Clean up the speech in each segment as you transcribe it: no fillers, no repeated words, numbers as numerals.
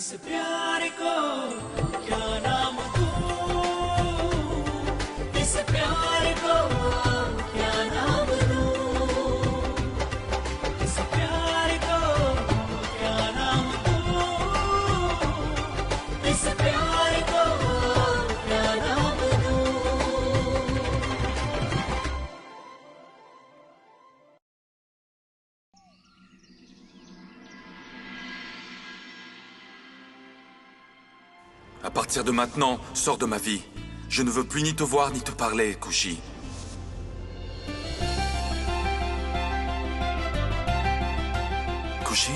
इस प्यार को क्या नाम दूं, इस प्यार को क्या नाम दूं, इस प्यार को क्या नाम दूं, इस प्यार को क्या नाम दूं। À partir de maintenant, sors de ma vie. Je ne veux plus ni te voir ni te parler, Kushi. Kushi?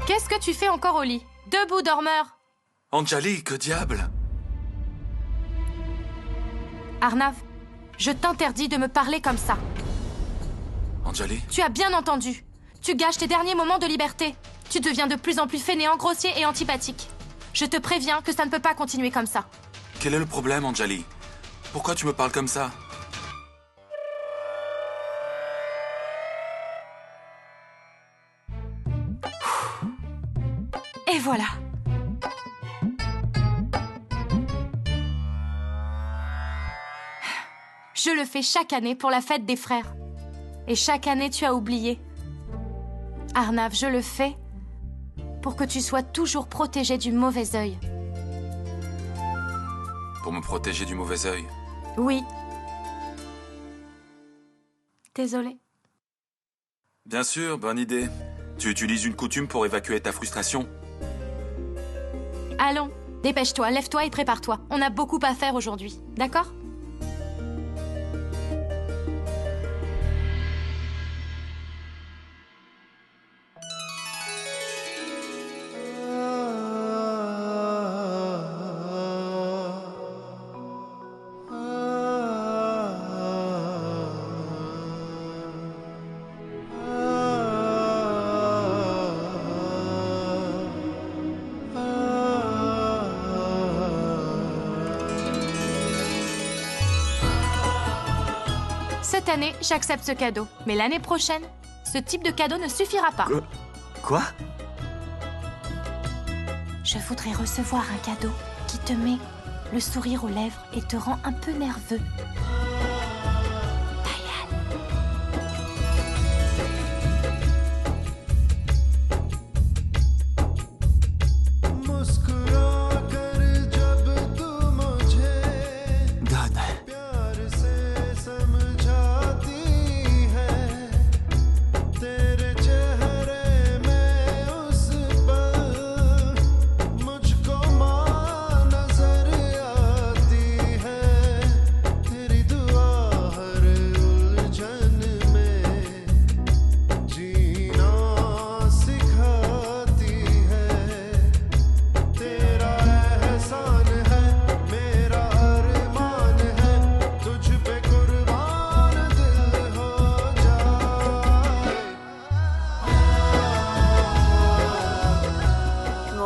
Qu'est-ce que tu fais encore au lit? Debout, dormeur! Anjali, que diable? Arnav, je t'interdis de me parler comme ça. Anjali? Tu as bien entendu. Tu gâches tes derniers moments de liberté. Tu deviens de plus en plus fainéant, grossier et antipathique. Je te préviens que ça ne peut pas continuer comme ça. Quel est le problème, Anjali? Pourquoi tu me parles comme ça? Et voilà. Je le fais chaque année pour la fête des frères. Et chaque année, tu as oublié. Arnav, je le fais pour que tu sois toujours protégé du mauvais œil. Pour me protéger du mauvais œil? Oui. Désolée. Bien sûr, bonne idée. Tu utilises une coutume pour évacuer ta frustration? Allons, dépêche-toi, lève-toi et prépare-toi. On a beaucoup à faire aujourd'hui, d'accord? Cette année, j'accepte ce cadeau. Mais l'année prochaine, ce type de cadeau ne suffira pas. Quoi? Je voudrais recevoir un cadeau qui te met le sourire aux lèvres et te rend un peu nerveux.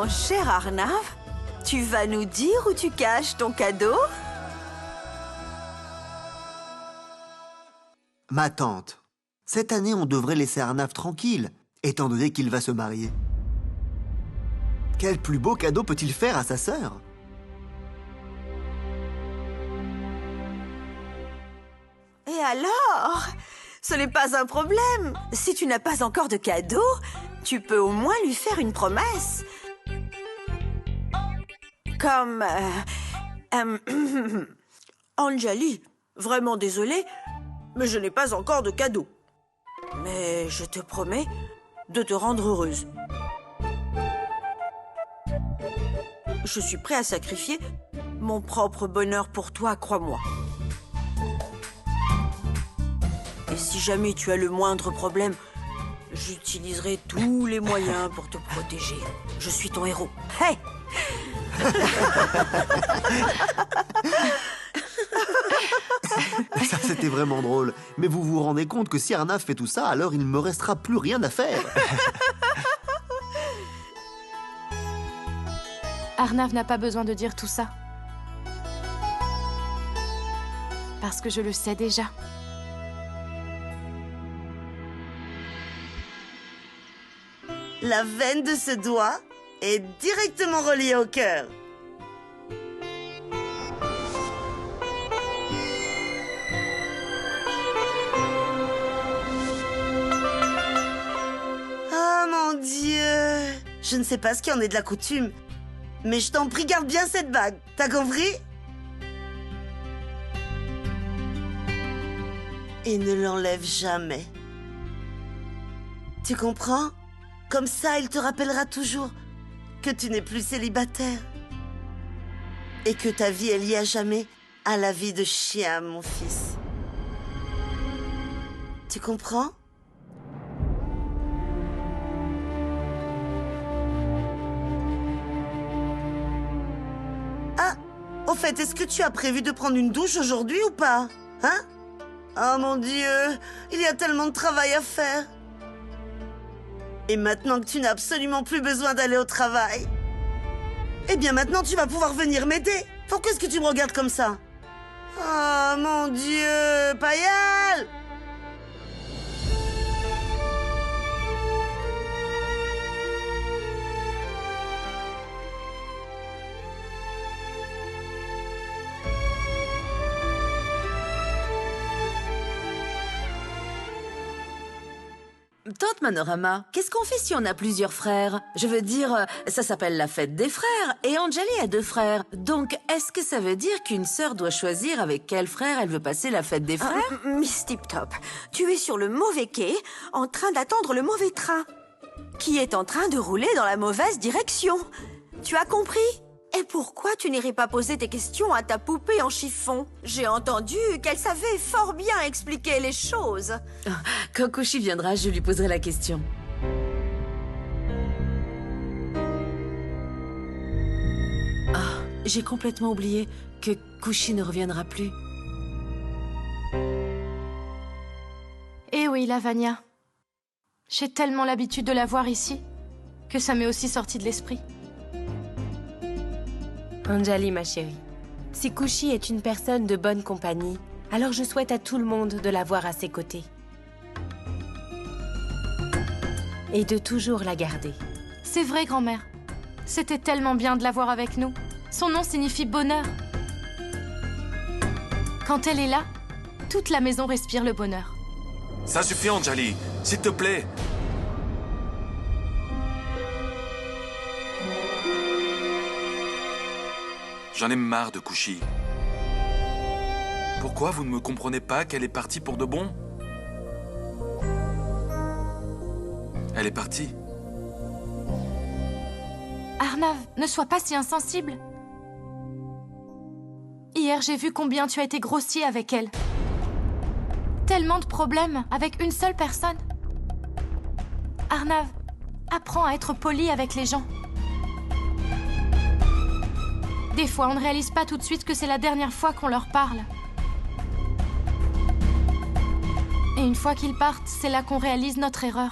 Cher Arnav, tu vas nous dire où tu caches ton cadeau? Ma tante, cette année, on devrait laisser Arnav tranquille, étant donné qu'il va se marier. Quel plus beau cadeau peut-il faire à sa sœur? Et alors? Ce n'est pas un problème. Si tu n'as pas encore de cadeau, tu peux au moins lui faire une promesse. Comme... Anjali, vraiment désolée, mais je n'ai pas encore de cadeau. Mais je te promets de te rendre heureuse. Je suis prêt à sacrifier mon propre bonheur pour toi, crois-moi. Et si jamais tu as le moindre problème, j'utiliserai tous les moyens pour te protéger. Je suis ton héros. Hey! Ça, c'était vraiment drôle. Mais vous vous rendez compte que si Arnav fait tout ça, alors il ne me restera plus rien à faire. Arnav n'a pas besoin de dire tout ça. Parce que je le sais déjà. La veine de ce doigt est directement reliée au cœur. Oh mon Dieu! Je ne sais pas ce qu'il en est de la coutume, mais je t'en prie, garde bien cette bague. T'as compris? Et ne l'enlève jamais. Tu comprends? Comme ça, il te rappellera toujours que tu n'es plus célibataire. Et que ta vie est liée à jamais à la vie de chien, mon fils. Tu comprends? Ah, au fait, est-ce que tu as prévu de prendre une douche aujourd'hui ou pas? Hein? Oh mon Dieu, il y a tellement de travail à faire. Et maintenant que tu n'as absolument plus besoin d'aller au travail, eh bien maintenant tu vas pouvoir venir m'aider. Pourquoi est-ce que tu me regardes comme ça? Oh mon Dieu, Payal! Tante Manorama, qu'est-ce qu'on fait si on a plusieurs frères? Je veux dire, ça s'appelle la fête des frères, et Anjali a 2 frères. Donc, est-ce que ça veut dire qu'une sœur doit choisir avec quel frère elle veut passer la fête des frères? Miss Tip Top, tu es sur le mauvais quai, en train d'attendre le mauvais train, qui est en train de rouler dans la mauvaise direction. Tu as compris? Et pourquoi tu n'irais pas poser tes questions à ta poupée en chiffon? J'ai entendu qu'elle savait fort bien expliquer les choses. Quand Kushi viendra, je lui poserai la question. Ah, j'ai complètement oublié que Kushi ne reviendra plus. Eh oui, Lavania. J'ai tellement l'habitude de la voir ici que ça m'est aussi sorti de l'esprit. Anjali, ma chérie, si Kushi est une personne de bonne compagnie, alors je souhaite à tout le monde de la voir à ses côtés. Et de toujours la garder. C'est vrai, grand-mère. C'était tellement bien de la voir avec nous. Son nom signifie bonheur. Quand elle est là, toute la maison respire le bonheur. Ça suffit, Anjali. S'il te plaît. J'en ai marre de Kushi. Pourquoi vous ne me comprenez pas qu'elle est partie pour de bon? Elle est partie. Arnav, ne sois pas si insensible. Hier, j'ai vu combien tu as été grossier avec elle. Tellement de problèmes avec une seule personne. Arnav, apprends à être poli avec les gens. Des fois, on ne réalise pas tout de suite que c'est la dernière fois qu'on leur parle. Et une fois qu'ils partent, c'est là qu'on réalise notre erreur.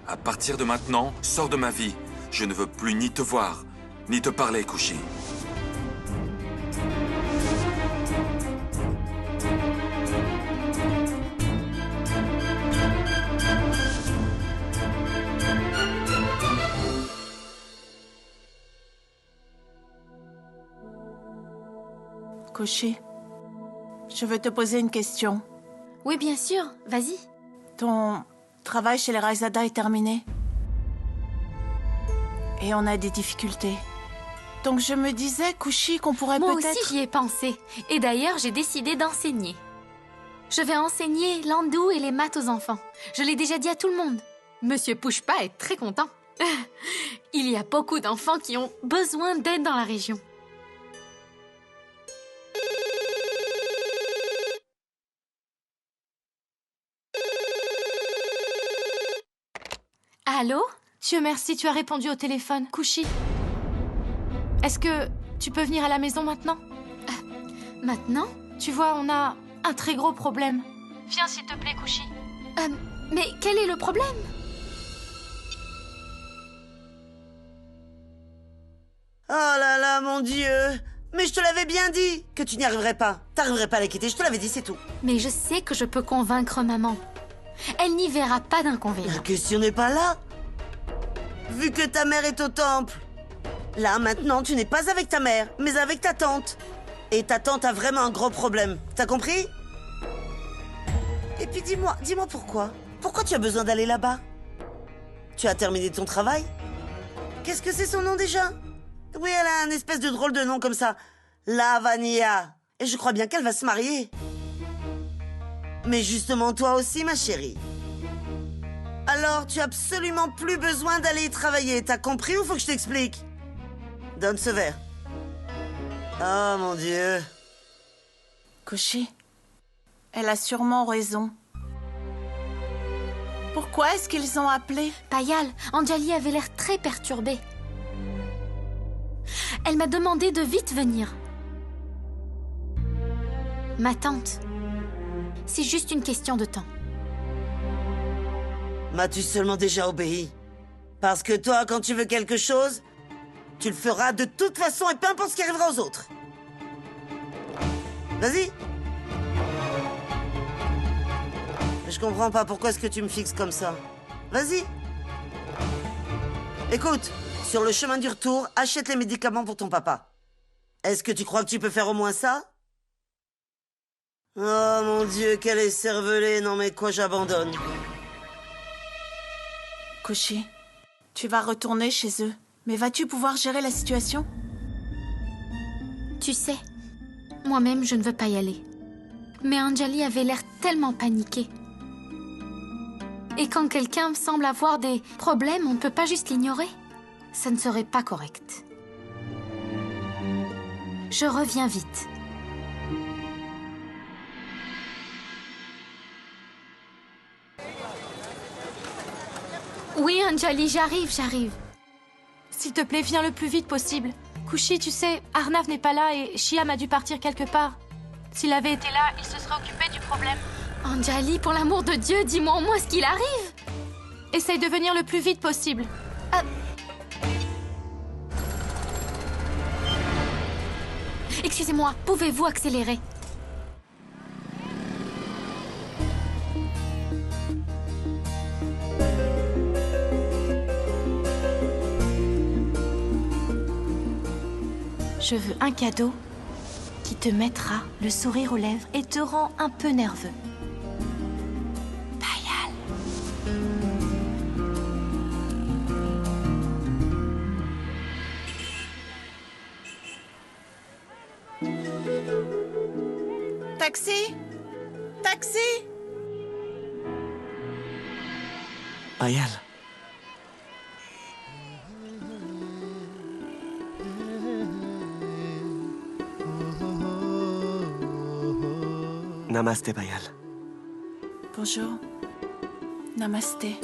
À partir de maintenant, sors de ma vie. Je ne veux plus ni te voir, ni te parler, Kushi. Kushi, je veux te poser une question. Oui, bien sûr. Vas-y. Ton travail chez les Raizada est terminé. Et on a des difficultés. Donc je me disais, Kushi, qu'on pourrait Moi peut-être... aussi, j'y ai pensé. Et d'ailleurs, j'ai décidé d'enseigner. Je vais enseigner l'hindou et les maths aux enfants. Je l'ai déjà dit à tout le monde. Monsieur Pushpa est très content. Il y a beaucoup d'enfants qui ont besoin d'aide dans la région. Allô? Dieu merci, tu as répondu au téléphone. Kushi, est-ce que tu peux venir à la maison maintenant? Maintenant? Tu vois, on a un très gros problème. Viens s'il te plaît, Kushi. Mais quel est le problème? Oh là là, mon Dieu! Mais je te l'avais bien dit que tu n'y arriverais pas. T'arriverais pas à la quitter, je te l'avais dit, c'est tout. Mais je sais que je peux convaincre maman. Elle n'y verra pas La d'inconvénient. question n'est pas là. Vu que ta mère est au temple. Là, maintenant, tu n'es pas avec ta mère, mais avec ta tante. Et ta tante a vraiment un gros problème. T'as compris? Et puis dis-moi pourquoi? Pourquoi tu as besoin d'aller là-bas? Tu as terminé ton travail? Qu'est-ce que c'est son nom déjà? Oui, elle a un espèce de drôle de nom comme ça. Lavania. Et je crois bien qu'elle va se marier. Mais justement, toi aussi, ma chérie. Alors, tu as absolument plus besoin d'aller y travailler. T'as compris ou faut que je t'explique? Donne ce verre. Oh, mon Dieu. Koshi, elle a sûrement raison. Pourquoi est-ce qu'ils ont appelé? Payal, Anjali avait l'air très perturbée. Elle m'a demandé de vite venir. Ma tante, c'est juste une question de temps. M'as-tu seulement déjà obéi? Parce que toi, quand tu veux quelque chose, tu le feras de toute façon et peu importe ce qui arrivera aux autres. Vas-y. Mais je comprends pas pourquoi est-ce que tu me fixes comme ça. Vas-y. Écoute, sur le chemin du retour, achète les médicaments pour ton papa. Est-ce que tu crois que tu peux faire au moins ça? Oh mon Dieu, quelle est cervelée. Non mais quoi, j'abandonne. Koshi, tu vas retourner chez eux. Mais vas-tu pouvoir gérer la situation? Tu sais, moi-même, je ne veux pas y aller. Mais Anjali avait l'air tellement paniquée. Et quand quelqu'un semble avoir des problèmes, on ne peut pas juste l'ignorer. Ça ne serait pas correct. Je reviens vite. Oui, Anjali, j'arrive. S'il te plaît, viens le plus vite possible. Kushi, tu sais, Arnav n'est pas là et Shyam a dû partir quelque part. S'il avait été là, il se serait occupé du problème. Anjali, pour l'amour de Dieu, dis-moi au moins ce qu'il arrive. Essaye de venir le plus vite possible. Excusez-moi, pouvez-vous accélérer? Je veux un cadeau qui te mettra le sourire aux lèvres et te rend un peu nerveux. Payal. Taxi? Taxi? Payal. Namasté, Payal. Bonjour. Namasté.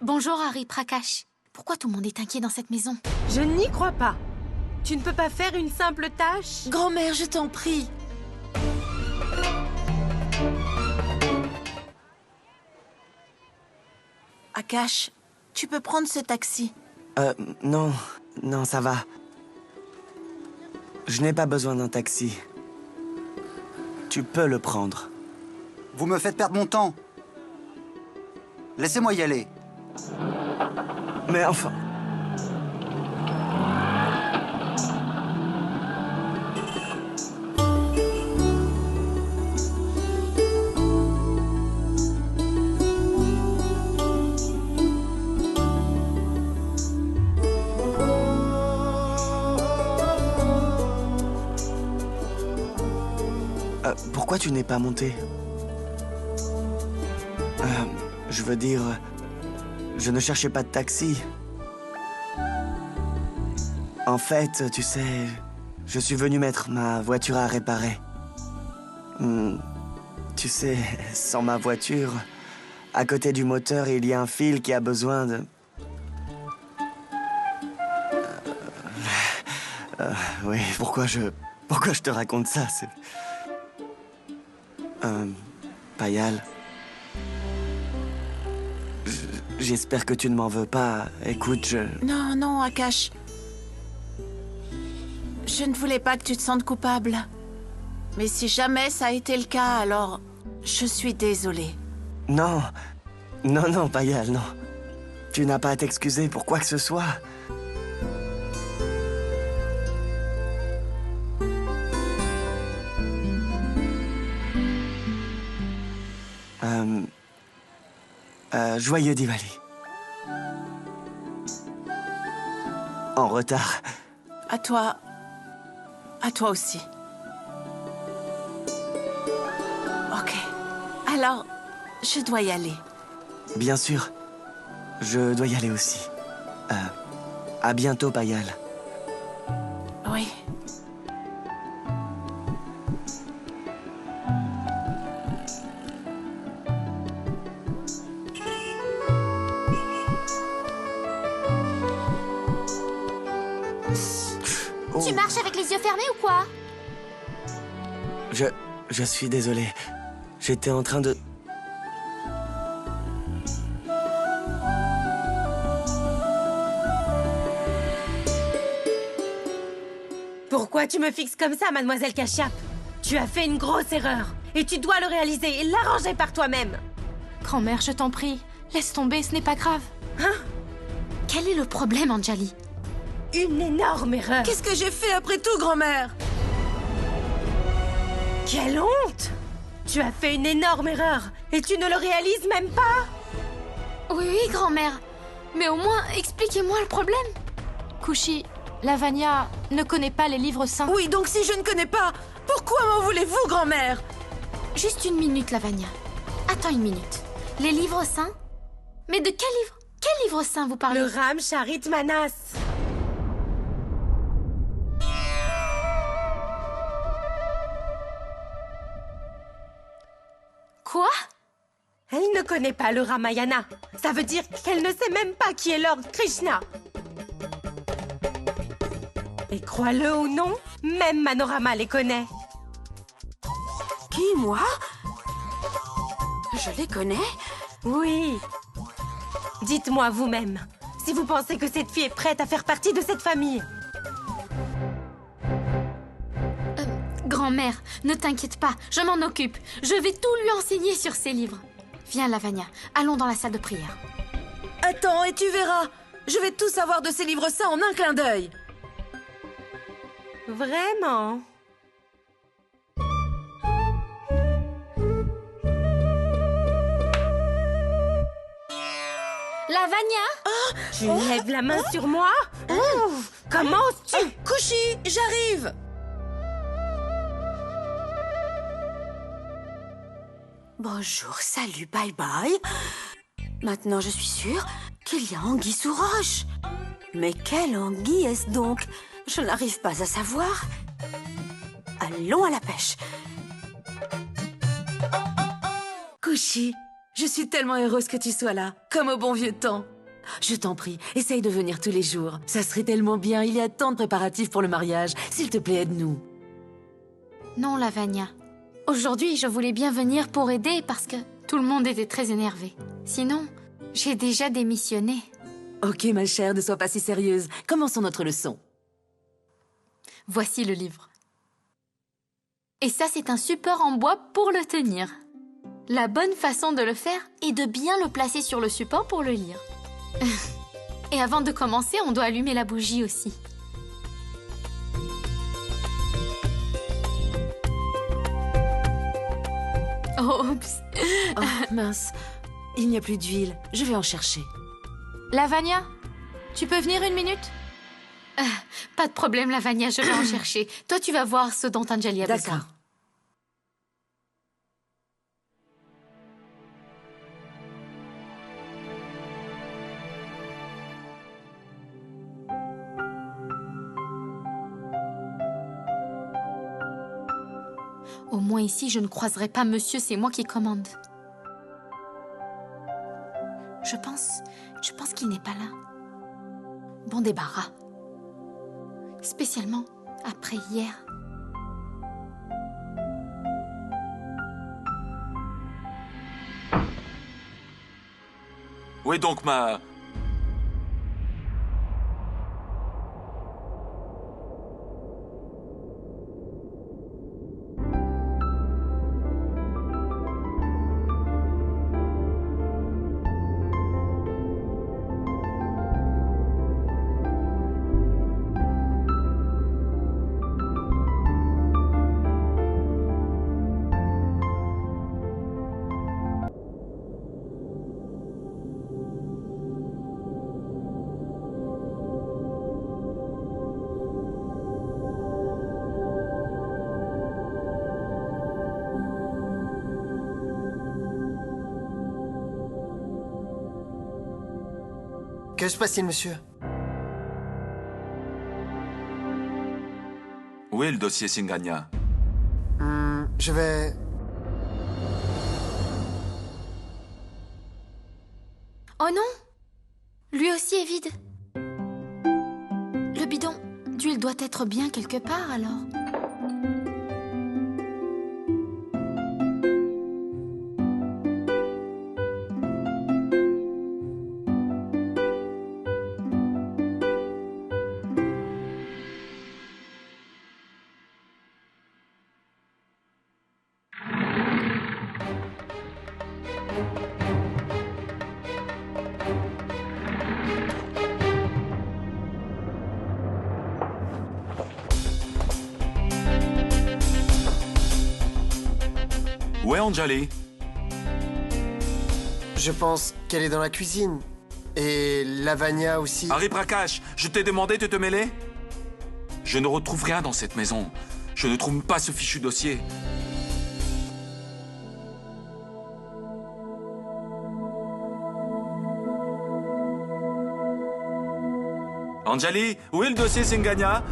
Bonjour, Harry Prakash. Pourquoi tout le monde est inquiet dans cette maison? Je n'y crois pas. Tu ne peux pas faire une simple tâche? Grand-mère, je t'en prie. Akash, tu peux prendre ce taxi. Non, ça va. Je n'ai pas besoin d'un taxi. Tu peux le prendre. Vous me faites perdre mon temps. Laissez-moi y aller. Mais enfin... Pourquoi tu n'es pas monté? Je veux dire, je ne cherchais pas de taxi. En fait, tu sais, je suis venu mettre ma voiture à réparer. Tu Tu sais, sans ma voiture, à côté du moteur, il y a un fil qui a besoin de... oui, pourquoi je te raconte ça? Payal. J'espère que tu ne m'en veux pas. Écoute, Non, non, Akash. Je ne voulais pas que tu te sentes coupable. Mais si jamais ça a été le cas, alors je suis désolée. Non. Non, non, Payal, non. Tu n'as pas à t'excuser pour quoi que ce soit. Joyeux Diwali. En retard. À toi aussi. Ok. Alors, je dois y aller. Bien sûr. Je dois y aller aussi. À bientôt, Payal. Oui. Tu marches avec les yeux fermés ou quoi? Je suis désolé. J'étais en train de... Pourquoi tu me fixes comme ça, mademoiselle Kashyap? Tu as fait une grosse erreur. Et tu dois le réaliser et l'arranger par toi-même. Grand-mère, je t'en prie, laisse tomber, ce n'est pas grave. Hein? Quel est le problème, Anjali? Une énorme erreur. Qu'est-ce que j'ai fait après tout, grand-mère? Quelle honte! Tu as fait une énorme erreur et tu ne le réalises même pas? Oui, oui, grand-mère. Mais au moins, expliquez-moi le problème. Kushi, Lavanya ne connaît pas les livres saints. Oui, donc si je ne connais pas, pourquoi m'en voulez-vous, grand-mère? Juste une minute, Lavanya. Attends une minute. Les livres saints? Mais de quel livre? Quel livre saint vous parlez? Le Ram Charit Manas. Quoi? Elle ne connaît pas le Ramayana. Ça veut dire qu'elle ne sait même pas qui est Lord Krishna. Et crois-le ou non, même Manorama les connaît. Qui, moi? Je les connais? Oui. Dites-moi vous-même, si vous pensez que cette fille est prête à faire partie de cette famille. Grand-mère, ne t'inquiète pas, je m'en occupe. Je vais tout lui enseigner sur ces livres. Viens, Lavanya, allons dans la salle de prière. Attends, et tu verras. Je vais tout savoir de ces livres saints en un clin d'œil. Vraiment? Lavanya? Tu lèves la main sur moi? Comment oses-tu? Kushi, j'arrive. Bonjour, salut, bye bye. Maintenant, je suis sûre qu'il y a anguille sous roche. Mais quelle anguille est-ce donc? Je n'arrive pas à savoir. Allons à la pêche. Kushi, je suis tellement heureuse que tu sois là, comme au bon vieux temps. Je t'en prie, essaye de venir tous les jours. Ça serait tellement bien, il y a tant de préparatifs pour le mariage. S'il te plaît, aide-nous. Non, Lavanya. Aujourd'hui, je voulais bien venir pour aider parce que tout le monde était très énervé. Sinon, j'ai déjà démissionné. Ok, ma chère, ne sois pas si sérieuse. Commençons notre leçon. Voici le livre. Et ça, c'est un support en bois pour le tenir. La bonne façon de le faire est de bien le placer sur le support pour le lire. Et avant de commencer, on doit allumer la bougie aussi. Oups. Oh, mince. Il n'y a plus d'huile. Je vais en chercher. Lavanya, tu peux venir une minute? Pas de problème, Lavanya, je vais en chercher. Toi, tu vas voir ce dont Anjali a besoin. D'accord. Au moins ici, je ne croiserai pas monsieur, c'est moi qui commande. Je pense qu'il n'est pas là. Bon débarras. Spécialement après hier. Où est donc ma... Que se passe-t-il, monsieur? Où est le dossier Singania? Je vais... Oh non! Lui aussi est vide. Le bidon d'huile doit être bien quelque part, alors. Où est Anjali? Je pense qu'elle est dans la cuisine. Et Lavanya aussi. Harry Prakash, je t'ai demandé de te mêler? Je ne retrouve rien dans cette maison. Je ne trouve pas ce fichu dossier. Anjali, où est le dossier Singania?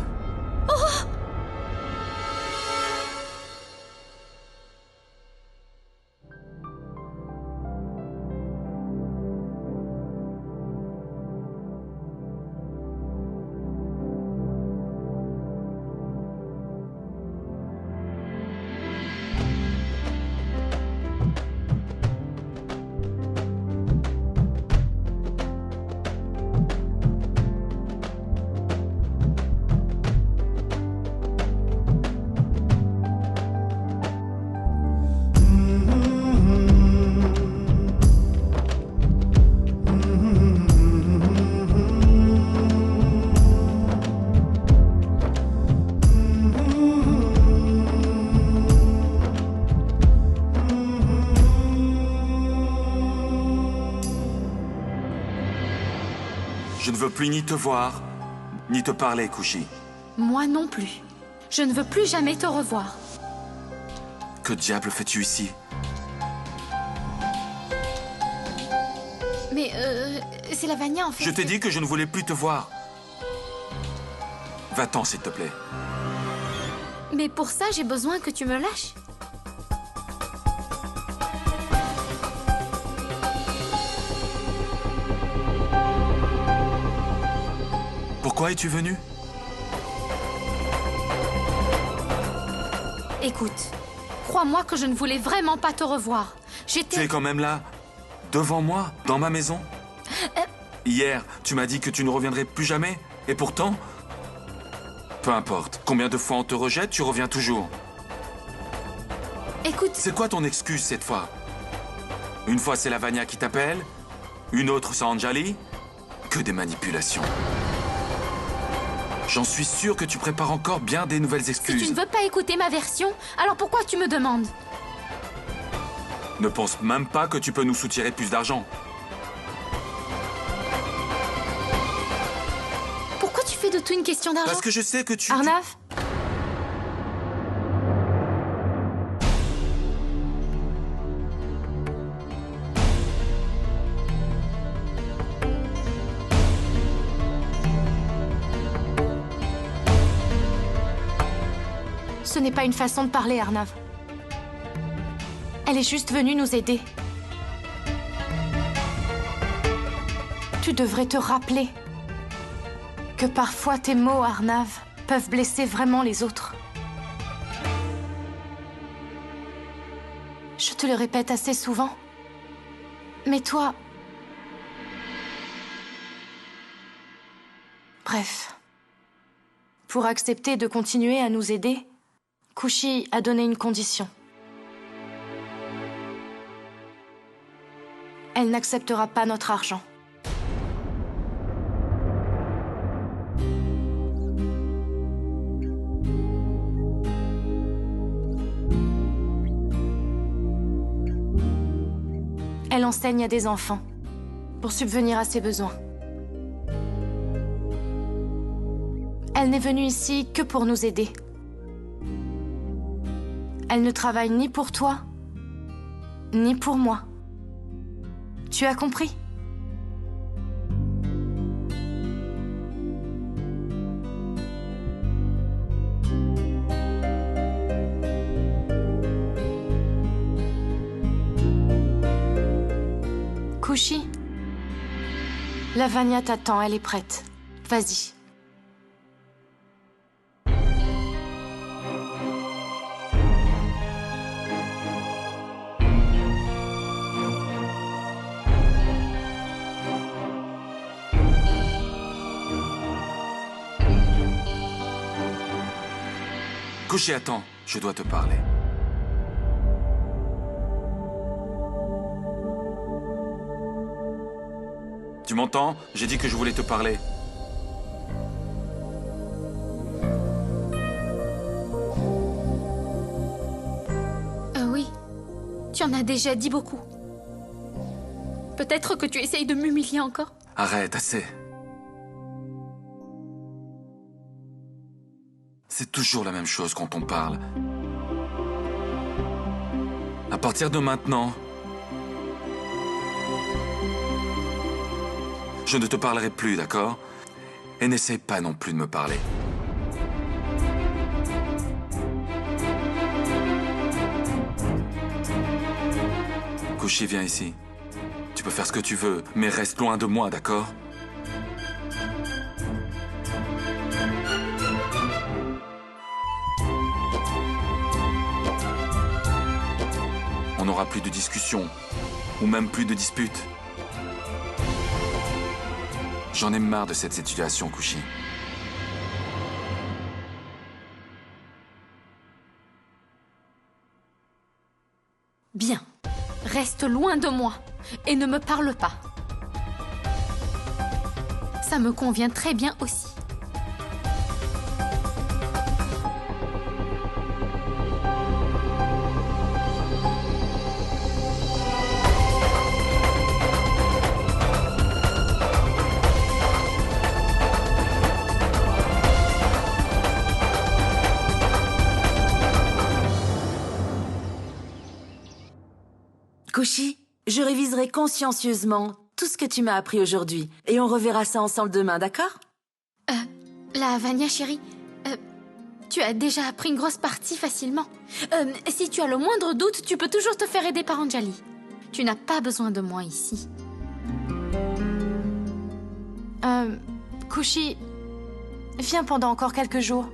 Je ne veux plus ni te voir, ni te parler, Kushi. Moi non plus. Je ne veux plus jamais te revoir. Que diable fais-tu ici? Mais, c'est Lavanya, en fait. Je t'ai dit que je ne voulais plus te voir. Va-t'en, s'il te plaît. Mais pour ça, j'ai besoin que tu me lâches. Pourquoi es-tu venu? Écoute, crois-moi que je ne voulais vraiment pas te revoir. Tu es quand même là, devant moi, dans ma maison. Hier, tu m'as dit que tu ne reviendrais plus jamais. Et pourtant, peu importe, combien de fois on te rejette, tu reviens toujours. Écoute... C'est quoi ton excuse cette fois? Une fois c'est Lavanya qui t'appelle, une autre c'est Anjali. Que des manipulations. J'en suis sûr que tu prépares encore bien des nouvelles excuses. Si tu ne veux pas écouter ma version, alors pourquoi tu me demandes? Ne pense même pas que tu peux nous soutirer plus d'argent. Pourquoi tu fais de tout une question d'argent? Parce que je sais que tu... Arnav? Ce n'est pas une façon de parler, Arnav. Elle est juste venue nous aider. Tu devrais te rappeler que parfois tes mots, Arnav, peuvent blesser vraiment les autres. Je te le répète assez souvent. Mais toi... Bref. Pour accepter de continuer à nous aider, Kushi a donné une condition. Elle n'acceptera pas notre argent. Elle enseigne à des enfants pour subvenir à ses besoins. Elle n'est venue ici que pour nous aider. Elle ne travaille ni pour toi, ni pour moi. Tu as compris? Kushi, Lavanya t'attend, elle est prête. Vas-y. Kushi, attends, je dois te parler. Tu m'entends? J'ai dit que je voulais te parler. Oui, tu en as déjà dit beaucoup. Peut-être que tu essayes de m'humilier encore. Arrête, assez. C'est toujours la même chose quand on parle. À partir de maintenant, je ne te parlerai plus, d'accord? Et n'essaye pas non plus de me parler. Kushi, viens ici. Tu peux faire ce que tu veux, mais reste loin de moi, d'accord? On n'aura plus de discussion, ou même plus de disputes. J'en ai marre de cette situation, Kushi. Bien. Reste loin de moi et ne me parle pas. Ça me convient très bien aussi. Kushi, je réviserai consciencieusement tout ce que tu m'as appris aujourd'hui. Et on reverra ça ensemble demain, d'accord? Lavanya, chérie, tu as déjà appris une grosse partie facilement. Si tu as le moindre doute, tu peux toujours te faire aider par Anjali. Tu n'as pas besoin de moi ici. Kushi, viens pendant encore quelques jours.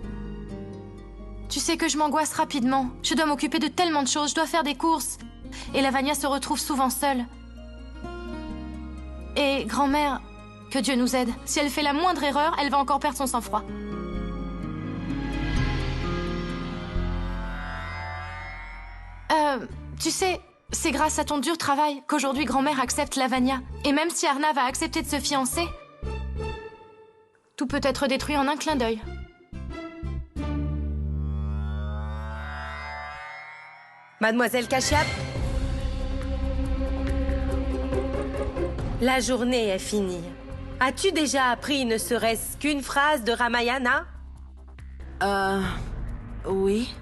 Tu sais que je m'angoisse rapidement. Je dois m'occuper de tellement de choses. Je dois faire des courses. Et Lavanya se retrouve souvent seule. Et grand-mère, que Dieu nous aide. Si elle fait la moindre erreur, elle va encore perdre son sang-froid. Tu sais, c'est grâce à ton dur travail qu'aujourd'hui grand-mère accepte Lavanya. Et même si Arnav a accepté de se fiancer, tout peut être détruit en un clin d'œil. Mademoiselle Kashyap, la journée est finie. As-tu déjà appris ne serait-ce qu'une phrase de Ramayana? Oui.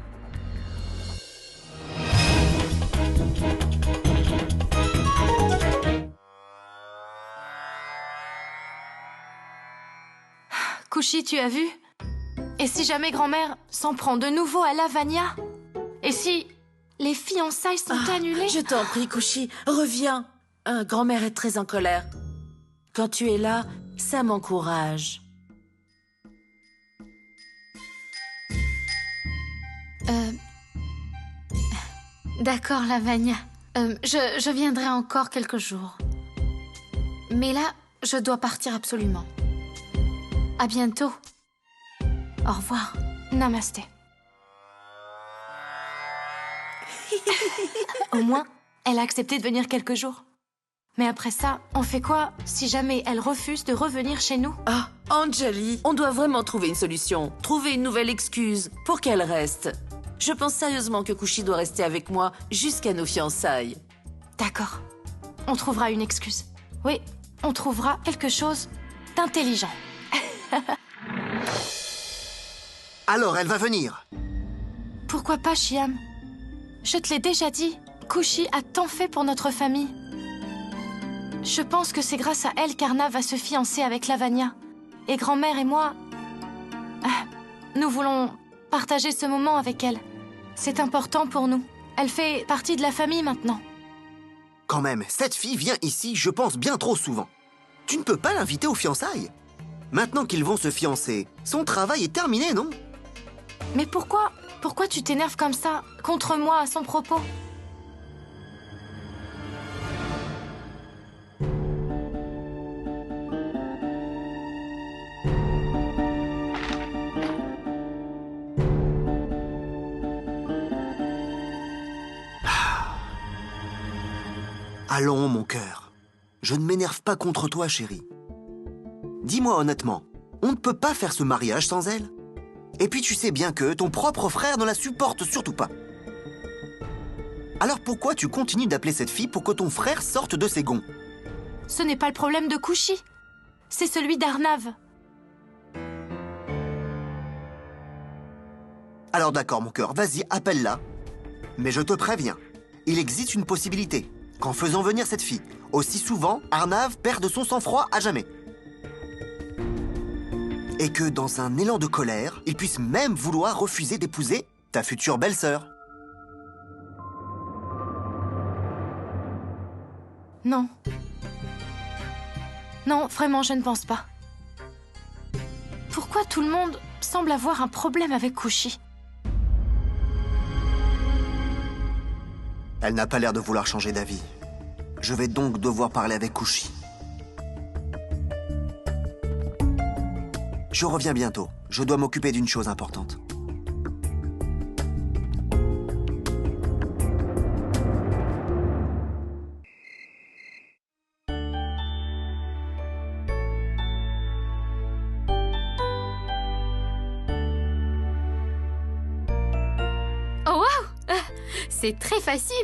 Kushi, tu as vu? Et si jamais grand-mère s'en prend de nouveau à Lavanya? Et si Les fiançailles sont annulées. Je t'en prie, Kushi, reviens. Grand-mère est très en colère. Quand tu es là, ça m'encourage. D'accord, Lavagna. Je viendrai encore quelques jours. Mais là, je dois partir absolument. À bientôt. Au revoir. Namasté. Au moins, elle a accepté de venir quelques jours. Mais après ça, on fait quoi si jamais elle refuse de revenir chez nous? Ah, Anjali, on doit vraiment trouver une solution. Trouver une nouvelle excuse pour qu'elle reste. Je pense sérieusement que Kushi doit rester avec moi jusqu'à nos fiançailles. D'accord. On trouvera une excuse. Oui, on trouvera quelque chose d'intelligent. Alors, elle va venir. Pourquoi pas, Shyam? Je te l'ai déjà dit, Kushi a tant fait pour notre famille. Je pense que c'est grâce à elle qu'Arnav va se fiancer avec Lavagna. Et grand-mère et moi... nous voulons partager ce moment avec elle. C'est important pour nous. Elle fait partie de la famille maintenant. Quand même, cette fille vient ici, je pense, bien trop souvent. Tu ne peux pas l'inviter aux fiançailles. Maintenant qu'ils vont se fiancer, son travail est terminé, non? Mais pourquoi tu t'énerves comme ça, contre moi, à son propos? Allons, mon cœur. Je ne m'énerve pas contre toi, chérie. Dis-moi honnêtement, on ne peut pas faire ce mariage sans elle? Et puis tu sais bien que ton propre frère ne la supporte surtout pas. Alors pourquoi tu continues d'appeler cette fille pour que ton frère sorte de ses gonds? Ce n'est pas le problème de Kushi. C'est celui d'Arnav. Alors d'accord, mon cœur, vas-y, appelle-la. Mais je te préviens, il existe une possibilité qu'en faisant venir cette fille aussi souvent, Arnav perde son sang-froid à jamais. Et que dans un élan de colère, il puisse même vouloir refuser d'épouser ta future belle-sœur. Non. Non, vraiment, je ne pense pas. Pourquoi tout le monde semble avoir un problème avec Kushi? Elle n'a pas l'air de vouloir changer d'avis. Je vais donc devoir parler avec Kushi. Je reviens bientôt. Je dois m'occuper d'une chose importante. Oh waouh! C'est très facile.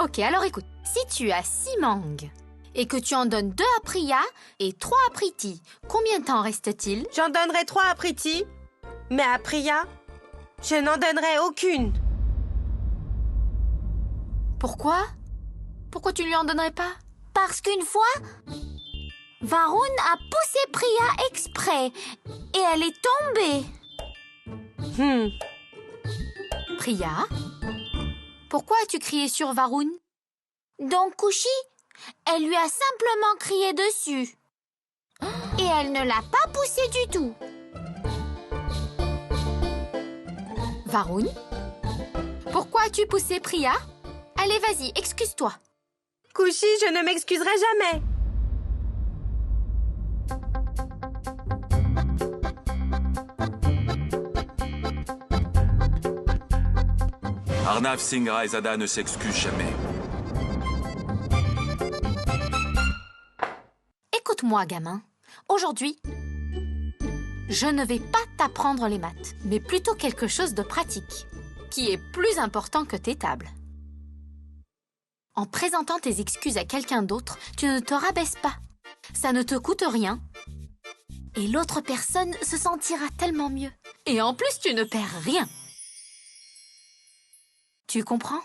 Ok, alors écoute. Si tu as 6 mangues et que tu en donnes 2 à Priya et 3 à Priti, combien de temps reste-t-il? J'en donnerai 3 à Priti, mais à Priya, je n'en donnerai aucune. Pourquoi? Pourquoi tu lui en donnerais pas? Parce qu'une fois, Varun a poussé Priya exprès et elle est tombée. Priya? Pourquoi as-tu crié sur Varun? Donc Kushi, elle lui a simplement crié dessus. Et elle ne l'a pas poussé du tout. Varun? Pourquoi as-tu poussé Priya? Allez, vas-y, excuse-toi. Kushi, je ne m'excuserai jamais. Arnav Singh Raizada ne s'excuse jamais. Écoute-moi, gamin. Aujourd'hui, je ne vais pas t'apprendre les maths, mais plutôt quelque chose de pratique, qui est plus important que tes tables. En présentant tes excuses à quelqu'un d'autre, tu ne te rabaisses pas. Ça ne te coûte rien. Et l'autre personne se sentira tellement mieux. Et en plus, tu ne perds rien. Tu comprends?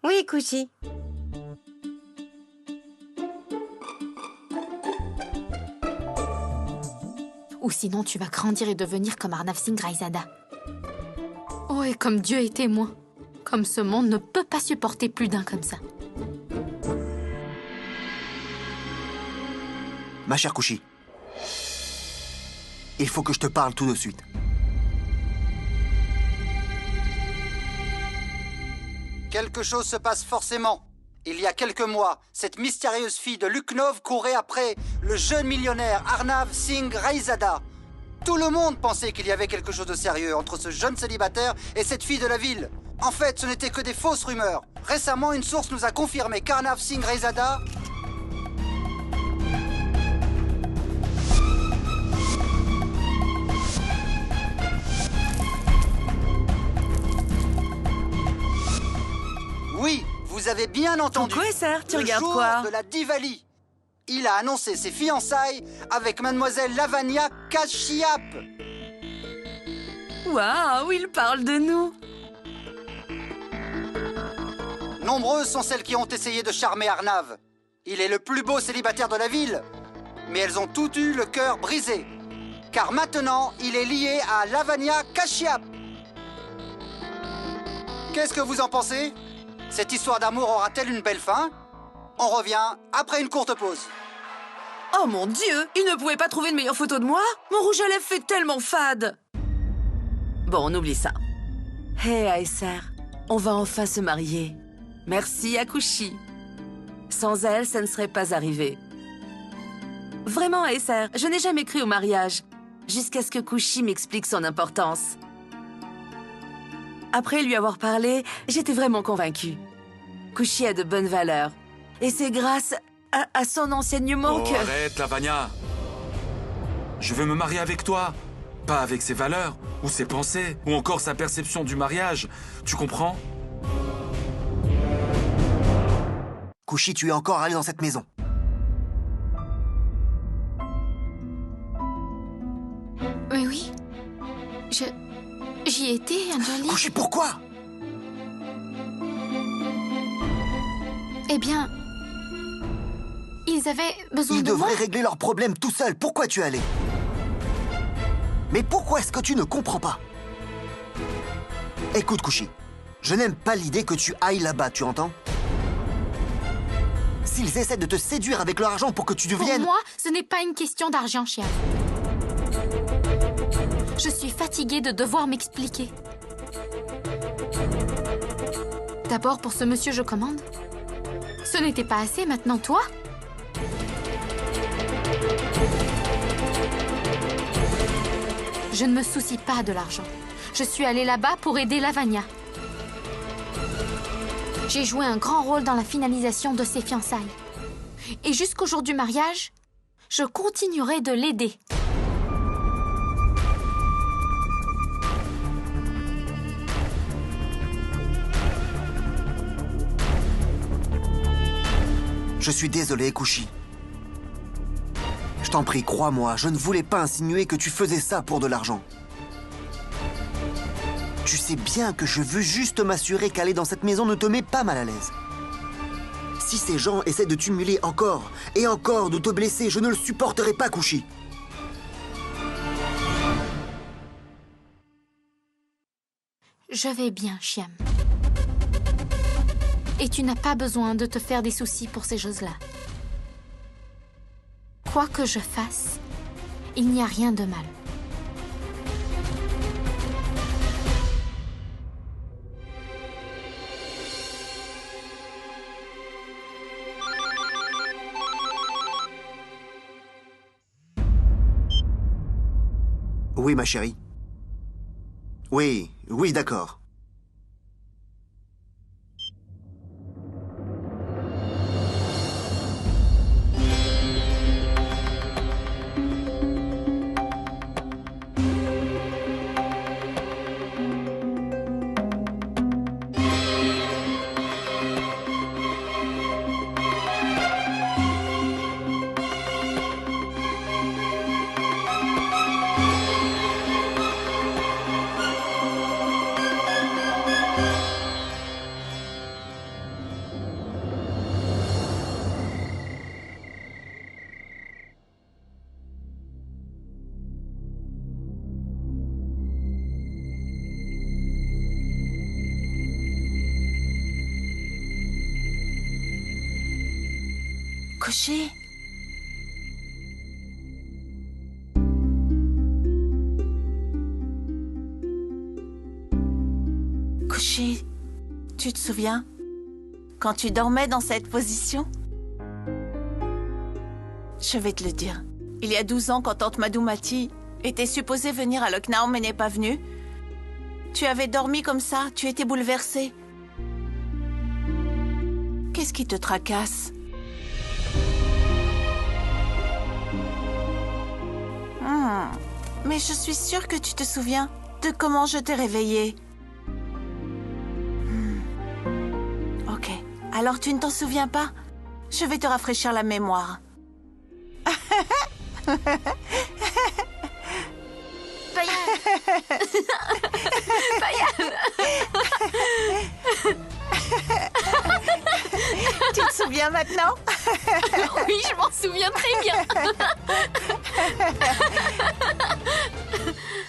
Oui, Kushi. Ou sinon, tu vas grandir et devenir comme Arnav Singh Raizada. Oh, et comme Dieu est témoin. Comme ce monde ne peut pas supporter plus d'un comme ça. Ma chère Kushi, il faut que je te parle tout de suite. Quelque chose se passe forcément. Il y a quelques mois, cette mystérieuse fille de Lucknow courait après le jeune millionnaire Arnav Singh Raizada. Tout le monde pensait qu'il y avait quelque chose de sérieux entre ce jeune célibataire et cette fille de la ville. En fait, ce n'était que des fausses rumeurs. Récemment, une source nous a confirmé qu'Arnav Singh Raizada... Oui, vous avez bien entendu. Coucou, Esther, tu le regardes jour quoi? De la Diwali. Il a annoncé ses fiançailles avec mademoiselle Lavanya Kashyap. Waouh, il parle de nous. Nombreuses sont celles qui ont essayé de charmer Arnav. Il est le plus beau célibataire de la ville. Mais elles ont toutes eu le cœur brisé. Car maintenant, il est lié à Lavanya Kashyap. Qu'est-ce que vous en pensez? Cette histoire d'amour aura-t-elle une belle fin? On revient après une courte pause. Oh mon Dieu, il ne pouvait pas trouver une meilleure photo de moi? Mon rouge à lèvres fait tellement fade. Bon, on oublie ça. Hé, Aesser, on va enfin se marier. Merci à Kushi. Sans elle, ça ne serait pas arrivé. Vraiment, Aesser, je n'ai jamais cru au mariage, jusqu'à ce que Kushi m'explique son importance. Après lui avoir parlé, j'étais vraiment convaincue. Kushi a de bonnes valeurs. Et c'est grâce à son enseignement que... Arrête, Lavanya. Je veux me marier avec toi. Pas avec ses valeurs, ou ses pensées, ou encore sa perception du mariage. Tu comprends? Kushi, tu es encore allé dans cette maison. Oui. J'y étais, Anjali. Kushi, pourquoi? Eh bien... Ils avaient besoin Ils de moi. devraient régler leurs problèmes tout seuls. Pourquoi tu es allé? Mais pourquoi est-ce que tu ne comprends pas? Écoute, Kushi, je n'aime pas l'idée que tu ailles là-bas, tu entends? S'ils essaient de te séduire avec leur argent pour que tu deviennes... Pour moi, ce n'est pas une question d'argent, Chiam. Je suis fatiguée de devoir m'expliquer. D'abord, pour ce monsieur, je commande. Ce n'était pas assez, maintenant toi? Je ne me soucie pas de l'argent. Je suis allée là-bas pour aider Lavanya. J'ai joué un grand rôle dans la finalisation de ses fiançailles. Et jusqu'au jour du mariage, je continuerai de l'aider. Je suis désolé, Kushi. Je t'en prie, crois-moi, je ne voulais pas insinuer que tu faisais ça pour de l'argent. Tu sais bien que je veux juste m'assurer qu'aller dans cette maison ne te met pas mal à l'aise. Si ces gens essaient de t'humilier encore et encore, de te blesser, je ne le supporterai pas, Kushi. Je vais bien, Chiam. Et tu n'as pas besoin de te faire des soucis pour ces choses-là. Quoi que je fasse, il n'y a rien de mal. Oui, ma chérie. Oui, d'accord. Couché. Couché, tu te souviens quand tu dormais dans cette position? Je vais te le dire. Il y a 12 ans, quand tante Madoumati était supposée venir à Lucknow mais n'est pas venue, tu avais dormi comme ça, tu étais bouleversée. Qu'est-ce qui te tracasse? Mais je suis sûre que tu te souviens de comment je t'ai réveillée. Ok, alors tu ne t'en souviens pas? Je vais te rafraîchir la mémoire. Tu te souviens maintenant? Oui, je m'en souviens très bien.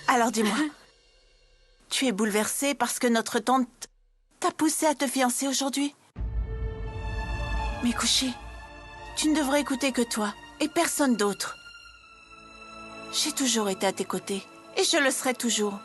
Alors dis-moi, tu es bouleversée parce que notre tante t'a poussée à te fiancer aujourd'hui? Mais Couché, tu ne devrais écouter que toi et personne d'autre. J'ai toujours été à tes côtés et je le serai toujours.